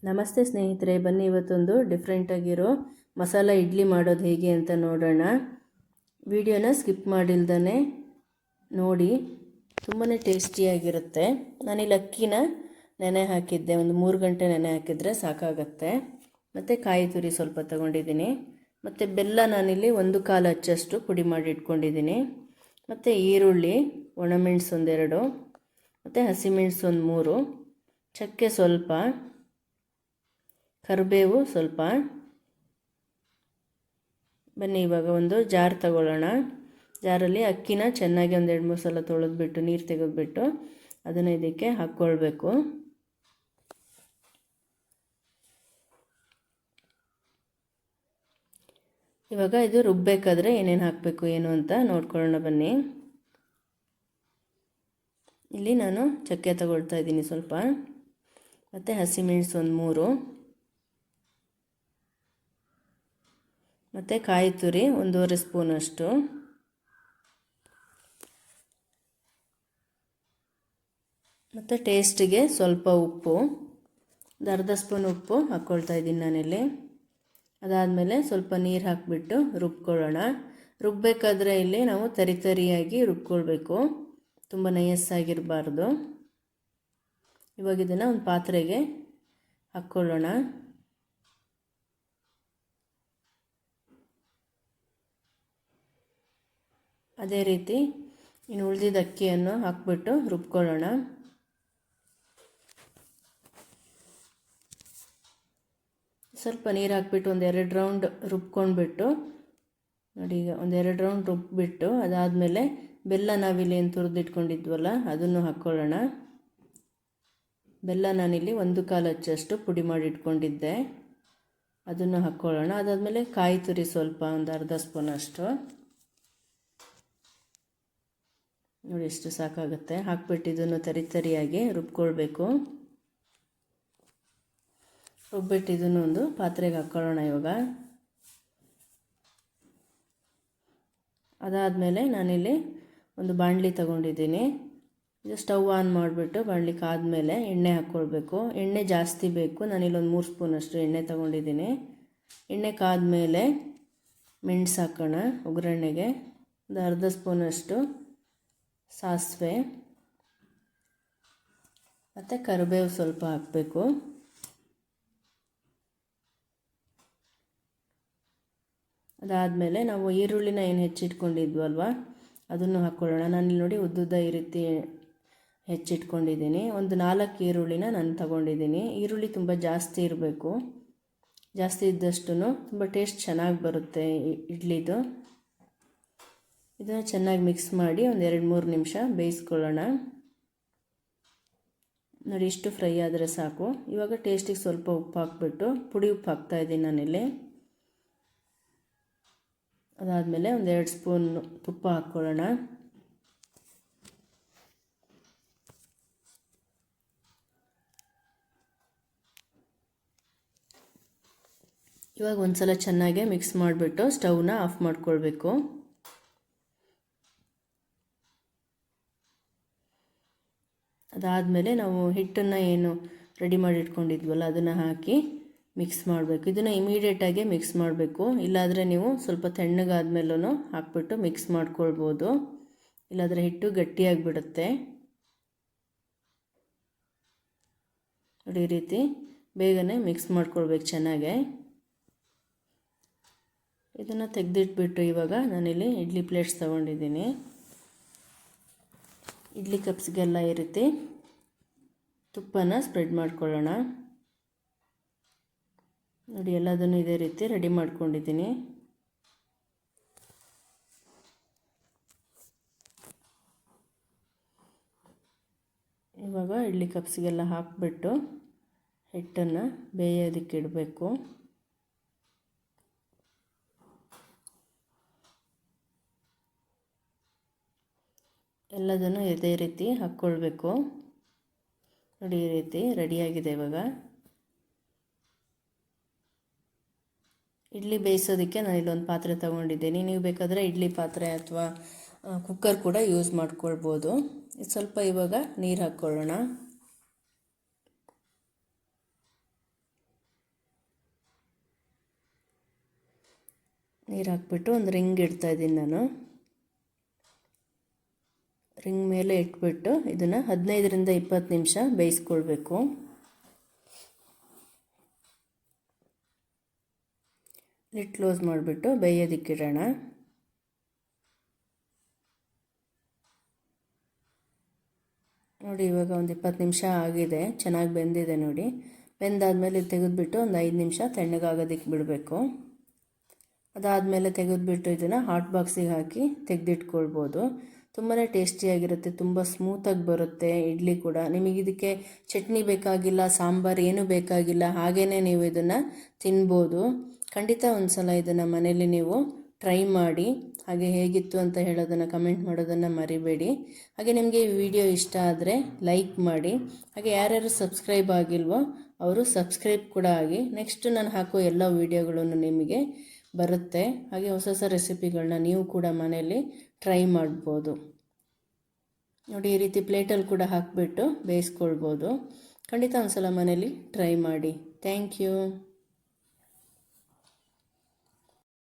ನಮಸ್ತೆ ಸ್ನೇಹಿತರೆ, ಬನ್ನಿ ಇವತ್ತೊಂದು ಡಿಫ್ರೆಂಟಾಗಿರೋ ಮಸಾಲ ಇಡ್ಲಿ ಮಾಡೋದು ಹೇಗೆ ಅಂತ ನೋಡೋಣ. ವಿಡಿಯೋನ ಸ್ಕಿಪ್ ಮಾಡಿಲ್ದೇ ನೋಡಿ, ತುಂಬಾ ಟೇಸ್ಟಿಯಾಗಿರುತ್ತೆ. ನಾನಿಲ್ಲಿ ಅಕ್ಕಿನ ನೆನೆ ಹಾಕಿದ್ದೆ, ಒಂದು 3 ಗಂಟೆ ನೆನೆ ಹಾಕಿದರೆ ಸಾಕಾಗತ್ತೆ. ಮತ್ತು ಕಾಯಿ ತುರಿ ಸ್ವಲ್ಪ ತಗೊಂಡಿದ್ದೀನಿ. ಮತ್ತು ಬೆಲ್ಲ ನಾನಿಲ್ಲಿ 1/4 ಅಚ್ಚಷ್ಟು ಪುಡಿ ಮಾಡಿ ಇಟ್ಕೊಂಡಿದ್ದೀನಿ. ಮತ್ತು ಈರುಳ್ಳಿ, ಒಣಮೆಣಸು ಒಂದೆರಡು, ಮತ್ತು ಹಸಿಮೆಣಸು ಒಂದು 3, ಚಕ್ಕೆ ಸ್ವಲ್ಪ, ಕರಿಬೇವು ಸ್ವಲ್ಪ. ಬನ್ನಿ ಇವಾಗ ಒಂದು ಜಾರ್ ತಗೊಳ್ಳೋಣ. ಜಾರಲ್ಲಿ ಅಕ್ಕಿನ ಚೆನ್ನಾಗಿ ಒಂದು 2-3 ಸಲ ತೊಳೆದ್ಬಿಟ್ಟು ನೀರು ತೆಗೆದುಬಿಟ್ಟು ಅದನ್ನು ಇದಕ್ಕೆ ಹಾಕ್ಕೊಳ್ಬೇಕು. ಇವಾಗ ಇದು ರುಬ್ಬಬೇಕಾದ್ರೆ ಏನೇನು ಹಾಕಬೇಕು ಏನು ಅಂತ ನೋಡ್ಕೊಳ್ಳೋಣ ಬನ್ನಿ. ಇಲ್ಲಿ ನಾನು ಚಕ್ಕೆ ತಗೊಳ್ತಾ ಇದ್ದೀನಿ ಸ್ವಲ್ಪ, ಮತ್ತು ಹಸಿಮೆಣಸು ಒಂದು 3, ಮತ್ತು ಕಾಯಿ ತುರಿ 1.5 ಸ್ಪೂನಷ್ಟು, ಮತ್ತು ಟೇಸ್ಟಿಗೆ ಸ್ವಲ್ಪ ಉಪ್ಪು, ಒಂದು ಅರ್ಧ ಸ್ಪೂನ್ ಉಪ್ಪು ಹಾಕ್ಕೊಳ್ತಾ ಇದ್ದೀನಿ ನಾನಿಲ್ಲಿ. ಅದಾದಮೇಲೆ ಸ್ವಲ್ಪ ನೀರು ಹಾಕಿಬಿಟ್ಟು ರುಬ್ಕೊಳ್ಳೋಣ. ರುಬ್ಬಬೇಕಾದ್ರೆ ಇಲ್ಲಿ ನಾವು ತರಿಯಾಗಿ ರುಬ್ಕೊಳ್ಬೇಕು, ತುಂಬ ನಯಸ್ಸಾಗಿರಬಾರ್ದು. ಇವಾಗ ಇದನ್ನು ಒಂದು ಪಾತ್ರೆಗೆ ಹಾಕ್ಕೊಳ್ಳೋಣ. ಅದೇ ರೀತಿ ಇನ್ನು ಉಳಿದಿದ್ದ ಅಕ್ಕಿಯನ್ನು ಹಾಕ್ಬಿಟ್ಟು ರುಬ್ಕೊಳ್ಳೋಣ. ಸ್ವಲ್ಪ ನೀರು ಹಾಕ್ಬಿಟ್ಟು 1-2 ರೌಂಡ್ ರುಬ್ಕೊಂಡ್ಬಿಟ್ಟು ನೋಡಿ, ಈಗ 1-2 ರೌಂಡ್ ರುಬ್ಬಿಬಿಟ್ಟು ಅದಾದಮೇಲೆ ಬೆಲ್ಲ ನಾವಿಲ್ಲಿ ಏನು ತುರಿದಿಟ್ಕೊಂಡಿದ್ವಲ್ಲ ಅದನ್ನು ಹಾಕ್ಕೊಳ್ಳೋಣ. ಬೆಲ್ಲ ನಾನಿಲ್ಲಿ 1/4 ಅಚ್ಚಷ್ಟು ಪುಡಿ ಮಾಡಿ ಇಟ್ಕೊಂಡಿದ್ದೆ, ಅದನ್ನು ಹಾಕ್ಕೊಳ್ಳೋಣ. ಅದಾದಮೇಲೆ ಕಾಯಿ ತುರಿ ಸ್ವಲ್ಪ ಒಂದು ಅರ್ಧ ಸ್ಪೂನಷ್ಟು ನೋಡಿ, ಎಷ್ಟು ಸಾಕಾಗುತ್ತೆ. ಹಾಕ್ಬಿಟ್ಟು ಇದನ್ನು ತರಿಯಾಗಿ ರುಬ್ಕೊಳ್ಬೇಕು. ರುಬ್ಬಿಟ್ಟು ಇದನ್ನು ಒಂದು ಪಾತ್ರೆಗೆ ಹಾಕ್ಕೊಳ್ಳೋಣ ಇವಾಗ. ಅದಾದಮೇಲೆ ನಾನಿಲ್ಲಿ ಒಂದು ಬಾಣಲಿ ತಗೊಂಡಿದ್ದೀನಿ. ಇದು ಸ್ಟವ್ ಆನ್ ಮಾಡಿಬಿಟ್ಟು ಬಾಣಲಿ ಕಾದ್ಮೇಲೆ ಎಣ್ಣೆ ಹಾಕ್ಕೊಳ್ಬೇಕು. ಎಣ್ಣೆ ಜಾಸ್ತಿ ಬೇಕು, ನಾನಿಲ್ಲಿ ಒಂದು 3 ಸ್ಪೂನಷ್ಟು ಎಣ್ಣೆ ತಗೊಂಡಿದ್ದೀನಿ. ಎಣ್ಣೆ ಕಾದ್ಮೇಲೆ ಮೆಣಸು ಹಾಕೋಣ ಒಗ್ಗರಣೆಗೆ. ಒಂದು ಅರ್ಧ ಸ್ಪೂನಷ್ಟು ಸಾಸಿವೆ, ಮತ್ತು ಕರಿಬೇವು ಸ್ವಲ್ಪ ಹಾಕಬೇಕು. ಅದಾದಮೇಲೆ ನಾವು ಈರುಳ್ಳಿನ ಏನು ಹೆಚ್ಚಿಟ್ಕೊಂಡಿದ್ವಲ್ವ ಅದನ್ನು ಹಾಕ್ಕೊಳ್ಳೋಣ. ನಾನಿಲ್ಲಿ ನೋಡಿ ಉದ್ದುದ್ದ ಈ ರೀತಿ ಹೆಚ್ಚಿಟ್ಕೊಂಡಿದ್ದೀನಿ. ಒಂದು 4 ಈರುಳ್ಳಿನ ನಾನು ತಗೊಂಡಿದ್ದೀನಿ. ಈರುಳ್ಳಿ ತುಂಬ ಜಾಸ್ತಿ ಇರಬೇಕು, ಜಾಸ್ತಿ ಇದ್ದಷ್ಟು ತುಂಬ ಟೇಸ್ಟ್ ಚೆನ್ನಾಗಿ ಬರುತ್ತೆ ಇಡ್ಲಿದು. ಇದನ್ನು ಚೆನ್ನಾಗಿ ಮಿಕ್ಸ್ ಮಾಡಿ ಒಂದು 2-3 ನಿಮಿಷ ಬೇಯಿಸ್ಕೊಳ್ಳೋಣ. ನೋಡಿ, ಇಷ್ಟು ಫ್ರೈ ಆದರೆ ಸಾಕು. ಇವಾಗ ಟೇಸ್ಟಿಗೆ ಸ್ವಲ್ಪ ಉಪ್ಪು ಹಾಕ್ಬಿಟ್ಟು ಪುಡಿ ಉಪ್ಪು ಹಾಕ್ತಾಯಿದ್ದೀನಿ ನಾನಿಲ್ಲಿ. ಅದಾದಮೇಲೆ ಒಂದು 2 ಸ್ಪೂನ್ ತುಪ್ಪ ಹಾಕ್ಕೊಳ್ಳೋಣ. ಇವಾಗ ಒಂದು ಸಲ ಚೆನ್ನಾಗಿ ಮಿಕ್ಸ್ ಮಾಡಿಬಿಟ್ಟು ಸ್ಟವ್ನ ಆಫ್ ಮಾಡ್ಕೊಳ್ಬೇಕು. ಅದಾದಮೇಲೆ ನಾವು ಹಿಟ್ಟನ್ನು ಏನು ರೆಡಿ ಮಾಡಿ ಇಟ್ಕೊಂಡಿದ್ವಲ್ಲ ಅದನ್ನು ಹಾಕಿ ಮಿಕ್ಸ್ ಮಾಡಬೇಕು. ಇದನ್ನು ಇಮಿಡಿಯೇಟಾಗಿ ಮಿಕ್ಸ್ ಮಾಡಬೇಕು, ಇಲ್ಲಾಂದರೆ ನೀವು ಸ್ವಲ್ಪ ತಣ್ಣಗಾದ್ಮೇಲೂ ಹಾಕ್ಬಿಟ್ಟು ಮಿಕ್ಸ್ ಮಾಡ್ಕೊಳ್ಬೋದು, ಇಲ್ಲಾಂದರೆ ಹಿಟ್ಟು ಗಟ್ಟಿಯಾಗಿಬಿಡುತ್ತೆ. ನೋಡಿ, ಈ ರೀತಿ ಬೇಗನೆ ಮಿಕ್ಸ್ ಮಾಡ್ಕೊಳ್ಬೇಕು ಚೆನ್ನಾಗೆ. ಇದನ್ನು ತೆಗೆದಿಟ್ಬಿಟ್ಟು ಇವಾಗ ನಾನಿಲ್ಲಿ ಇಡ್ಲಿ ಪ್ಲೇಟ್ಸ್ ತೊಗೊಂಡಿದ್ದೀನಿ. ಇಡ್ಲಿ ಕಪ್ಸ್ಗೆಲ್ಲ ಈ ರೀತಿ ತುಪ್ಪನ ಸ್ಪ್ರೆಡ್ ಮಾಡ್ಕೊಳ್ಳೋಣ. ನೋಡಿ, ಎಲ್ಲದನ್ನು ಇದೇ ರೀತಿ ರೆಡಿ ಮಾಡ್ಕೊಂಡಿದ್ದೀನಿ. ಇವಾಗ ಇಡ್ಲಿ ಕಪ್ಸ್ಗೆಲ್ಲ ಹಾಕಿಬಿಟ್ಟು ಹಿಟ್ಟನ್ನು ಬೇಯೋದಕ್ಕೆ ಇಡಬೇಕು. ಎಲ್ಲದನ್ನು ಇದೇ ರೀತಿ ಹಾಕ್ಕೊಳ್ಬೇಕು. ನೋಡಿ, ಈ ರೀತಿ ರೆಡಿಯಾಗಿದೆ. ಇವಾಗ ಇಡ್ಲಿ ಬೇಯಿಸೋದಕ್ಕೆ ನಾನು ಇಲ್ಲೊಂದು ಪಾತ್ರೆ ತೊಗೊಂಡಿದ್ದೀನಿ. ನೀವು ಬೇಕಾದರೆ ಇಡ್ಲಿ ಪಾತ್ರೆ ಅಥವಾ ಕುಕ್ಕರ್ ಕೂಡ ಯೂಸ್ ಮಾಡ್ಕೊಳ್ಬೋದು. ಸ್ವಲ್ಪ ಇವಾಗ ನೀರು ಹಾಕ್ಕೊಳ್ಳೋಣ. ನೀರು ಹಾಕ್ಬಿಟ್ಟು ಒಂದು ರಿಂಗ್ ಇಡ್ತಾಯಿದ್ದೀನಿ ನಾನು. ರಿಂಗ್ ಮೇಲೆ ಇಟ್ಬಿಟ್ಟು ಇದನ್ನು 15ರಿಂದ 20 ನಿಮಿಷ ಬೇಯಿಸ್ಕೊಳ್ಬೇಕು. ಲಿಡ್ ಕ್ಲೋಸ್ ಮಾಡಿಬಿಟ್ಟು ಬೇಯೋದಕ್ಕಿಡೋಣ. ನೋಡಿ ಇವಾಗ ಒಂದು 20 ನಿಮಿಷ ಆಗಿದೆ, ಚೆನ್ನಾಗಿ ಬೆಂದಿದೆ ನೋಡಿ. ಬೆಂದಾದಮೇಲೆ ತೆಗೆದುಬಿಟ್ಟು ಒಂದು 5 ನಿಮಿಷ ತಣ್ಣಗಾಗೋದಕ್ಕೆ ಬಿಡಬೇಕು. ಅದಾದಮೇಲೆ ತೆಗೆದುಬಿಟ್ಟು ಇದನ್ನು ಹಾಟ್ ಬಾಕ್ಸಿಗೆ ಹಾಕಿ ತೆಗೆದಿಟ್ಕೊಳ್ಬೋದು. ತುಂಬಾ ಟೇಸ್ಟಿಯಾಗಿರುತ್ತೆ, ತುಂಬ ಸ್ಮೂತಾಗಿ ಬರುತ್ತೆ ಇಡ್ಲಿ ಕೂಡ. ನಿಮಗೆ ಇದಕ್ಕೆ ಚಟ್ನಿ ಬೇಕಾಗಿಲ್ಲ, ಸಾಂಬಾರು ಏನೂ ಬೇಕಾಗಿಲ್ಲ, ಹಾಗೇ ನೀವು ಇದನ್ನು ತಿನ್ಬೋದು. ಖಂಡಿತ ಒಂದು ಸಲ ಇದನ್ನು ಮನೇಲಿ ನೀವು ಟ್ರೈ ಮಾಡಿ. ಹಾಗೆ ಹೇಗಿತ್ತು ಅಂತ ಹೇಳೋದನ್ನು ಕಮೆಂಟ್ ಮಾಡೋದನ್ನು ಮರಿಬೇಡಿ. ಹಾಗೆ ನಿಮಗೆ ಈ ವಿಡಿಯೋ ಇಷ್ಟ ಆದರೆ ಲೈಕ್ ಮಾಡಿ. ಹಾಗೆ ಯಾರ್ಯಾರು ಸಬ್ಸ್ಕ್ರೈಬ್ ಆಗಿಲ್ವೋ ಅವರು ಸಬ್ಸ್ಕ್ರೈಬ್ ಕೂಡ ಆಗಿ. ನೆಕ್ಸ್ಟ್ ನಾನು ಹಾಕೋ ಎಲ್ಲ ವೀಡಿಯೋಗಳನ್ನು ನಿಮಗೆ ಬರುತ್ತೆ. ಹಾಗೆ ಹೊಸ ಹೊಸ ರೆಸಿಪಿಗಳನ್ನ ನೀವು ಕೂಡ ಮನೆಯಲ್ಲಿ ಟ್ರೈ ಮಾಡ್ಬೋದು. ನೋಡಿ ಈ ರೀತಿ ಪ್ಲೇಟಲ್ಲಿ ಕೂಡ ಹಾಕಿಬಿಟ್ಟು ಬೇಯಿಸ್ಕೊಳ್ಬೋದು. ಖಂಡಿತ ಒಂದು ಸಲ ಮನೇಲಿ ಟ್ರೈ ಮಾಡಿ. Thank you.